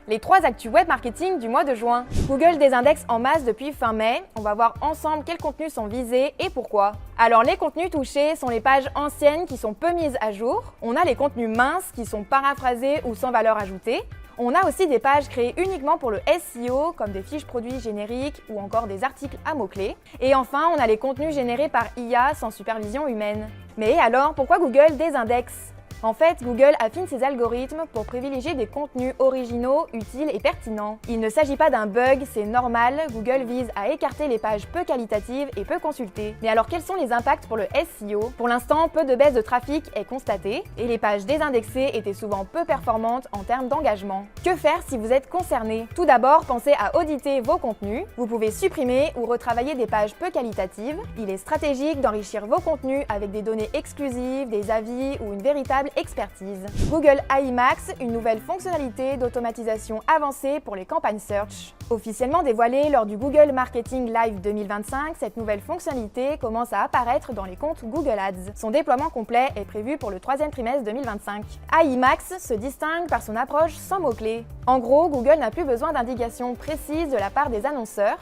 Les 3 actus web marketing du mois de juin. Google désindexe en masse depuis fin mai. On va voir ensemble quels contenus sont visés et pourquoi. Alors les contenus touchés sont les pages anciennes qui sont peu mises à jour. On a les contenus minces qui sont paraphrasés ou sans valeur ajoutée. On a aussi des pages créées uniquement pour le SEO, comme des fiches produits génériques ou encore des articles à mots-clés. Et enfin, on a les contenus générés par IA sans supervision humaine. Mais alors, pourquoi Google désindexe ? En fait, Google affine ses algorithmes pour privilégier des contenus originaux, utiles et pertinents. Il ne s'agit pas d'un bug, c'est normal, Google vise à écarter les pages peu qualitatives et peu consultées. Mais alors quels sont les impacts pour le SEO ? Pour l'instant, peu de baisse de trafic est constatée et les pages désindexées étaient souvent peu performantes en termes d'engagement. Que faire si vous êtes concerné ? Tout d'abord, pensez à auditer vos contenus. Vous pouvez supprimer ou retravailler des pages peu qualitatives. Il est stratégique d'enrichir vos contenus avec des données exclusives, des avis ou une véritable expertise. Google AI Max, une nouvelle fonctionnalité d'automatisation avancée pour les campagnes search. Officiellement dévoilée lors du Google Marketing Live 2025, cette nouvelle fonctionnalité commence à apparaître dans les comptes Google Ads. Son déploiement complet est prévu pour le 3e trimestre 2025. AI Max se distingue par son approche sans mots-clés. En gros, Google n'a plus besoin d'indications précises de la part des annonceurs.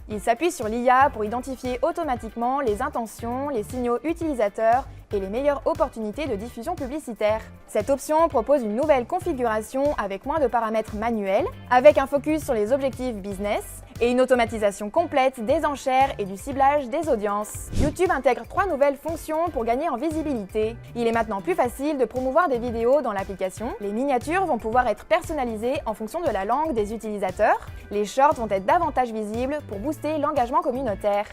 Il s'appuie sur l'IA pour identifier automatiquement les intentions, les signaux utilisateurs et les meilleures opportunités de diffusion publicitaire. Cette option propose une nouvelle configuration avec moins de paramètres manuels, avec un focus sur les objectifs business et une automatisation complète des enchères et du ciblage des audiences. YouTube intègre 3 nouvelles fonctions pour gagner en visibilité. Il est maintenant plus facile de promouvoir des vidéos dans l'application. Les miniatures vont pouvoir être personnalisées en fonction de la langue des utilisateurs. Les shorts vont être davantage visibles pour booster l'engagement communautaire.